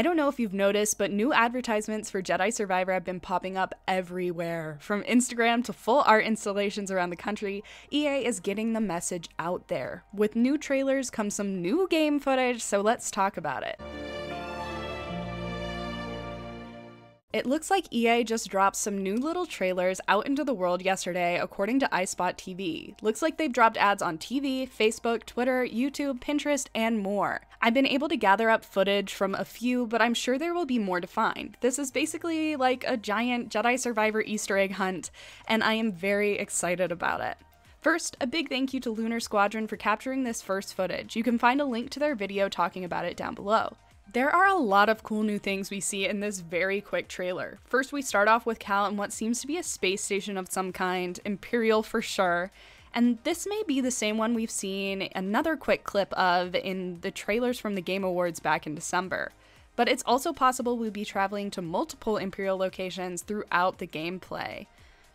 I don't know if you've noticed, but new advertisements for Jedi Survivor have been popping up everywhere. From Instagram to full art installations around the country, EA is getting the message out there. With new trailers comes some new game footage, so let's talk about it. It looks like EA just dropped some new little trailers out into the world yesterday, according to iSpot TV. Looks like they've dropped ads on TV, Facebook, Twitter, YouTube, Pinterest, and more. I've been able to gather up footage from a few, but I'm sure there will be more to find. This is basically like a giant Jedi Survivor Easter egg hunt, and I am very excited about it. First, a big thank you to Lunar Squadron for capturing this first footage. You can find a link to their video talking about it down below. There are a lot of cool new things we see in this very quick trailer. First, we start off with Cal in what seems to be a space station of some kind, Imperial for sure, and this may be the same one we've seen another quick clip of in the trailers from the Game Awards back in December. But it's also possible we'll be traveling to multiple Imperial locations throughout the gameplay.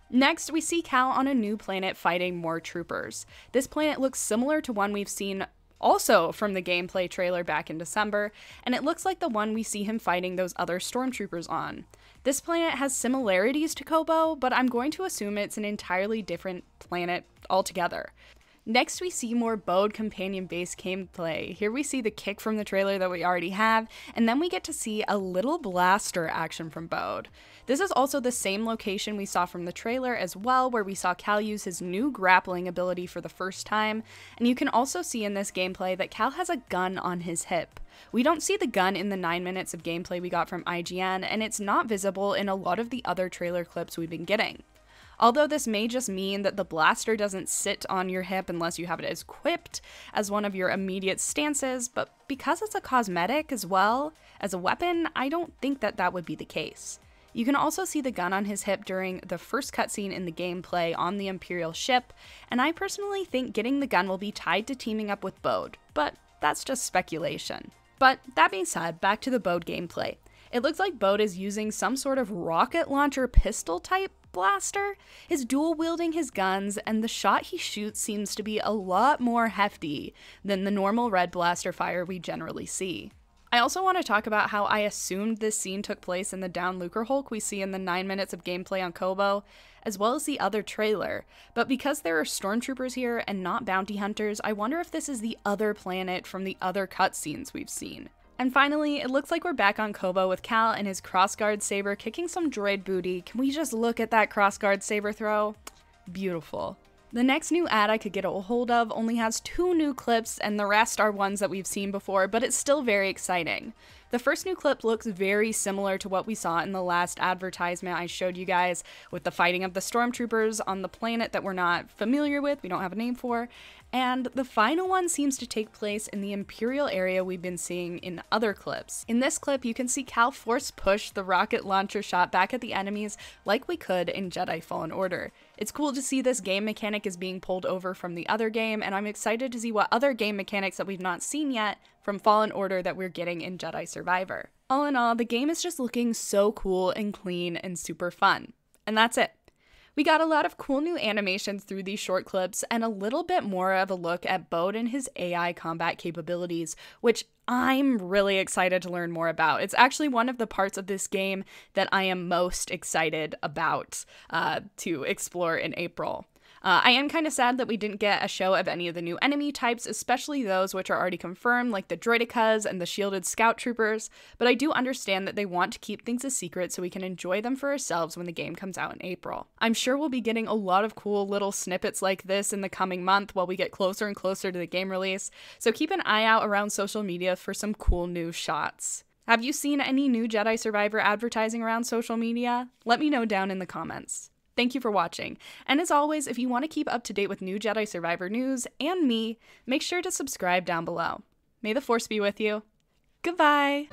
Next, we see Cal on a new planet fighting more troopers. This planet looks similar to one we've seen also from the gameplay trailer back in December, and it looks like the one we see him fighting those other stormtroopers on. This planet has similarities to Kobo, but I'm going to assume it's an entirely different planet altogether. Next, we see more Bode companion base gameplay. Here we see the kick from the trailer that we already have, and then we get to see a little blaster action from Bode. This is also the same location we saw from the trailer as well, where we saw Cal use his new grappling ability for the first time, and you can also see in this gameplay that Cal has a gun on his hip. We don't see the gun in the 9 minutes of gameplay we got from IGN, and it's not visible in a lot of the other trailer clips we've been getting. Although this may just mean that the blaster doesn't sit on your hip unless you have it as equipped as one of your immediate stances, but because it's a cosmetic as well as a weapon, I don't think that that would be the case. You can also see the gun on his hip during the first cutscene in the gameplay on the Imperial ship, and I personally think getting the gun will be tied to teaming up with Bode, but that's just speculation. But that being said, back to the Bode gameplay. It looks like Bode is using some sort of rocket launcher pistol type blaster. Is dual wielding his guns, and the shot he shoots seems to be a lot more hefty than the normal red blaster fire we generally see. I also want to talk about how I assumed this scene took place in the down Lucre Hulk we see in the 9 minutes of gameplay on Kobo, as well as the other trailer, but because there are stormtroopers here and not bounty hunters, I wonder if this is the other planet from the other cutscenes we've seen. And finally, it looks like we're back on Kobo with Cal and his crossguard saber kicking some droid booty. Can we just look at that crossguard saber throw? Beautiful. The next new ad I could get a hold of only has 2 new clips, and the rest are ones that we've seen before, but it's still very exciting. The first new clip looks very similar to what we saw in the last advertisement I showed you guys, with the fighting of the stormtroopers on the planet that we're not familiar with, we don't have a name for, and the final one seems to take place in the Imperial area we've been seeing in other clips. In this clip, you can see Cal force push the rocket launcher shot back at the enemies like we could in Jedi Fallen Order. It's cool to see this game mechanic is being pulled over from the other game, and I'm excited to see what other game mechanics that we've not seen yet from Fallen Order that we're getting in Jedi Survivor. All in all, the game is just looking so cool and clean and super fun. And that's it. We got a lot of cool new animations through these short clips and a little bit more of a look at Bode and his AI combat capabilities, which I'm really excited to learn more about. It's actually one of the parts of this game that I am most excited about to explore in April. I am kind of sad that we didn't get a show of any of the new enemy types, especially those which are already confirmed, like the droidicas and the shielded scout troopers, but I do understand that they want to keep things a secret so we can enjoy them for ourselves when the game comes out in April. I'm sure we'll be getting a lot of cool little snippets like this in the coming month while we get closer and closer to the game release, so keep an eye out around social media for some cool new shots. Have you seen any new Jedi Survivor advertising around social media? Let me know down in the comments. Thank you for watching, and as always, if you want to keep up to date with new Jedi Survivor news and me, make sure to subscribe down below. May the Force be with you. Goodbye!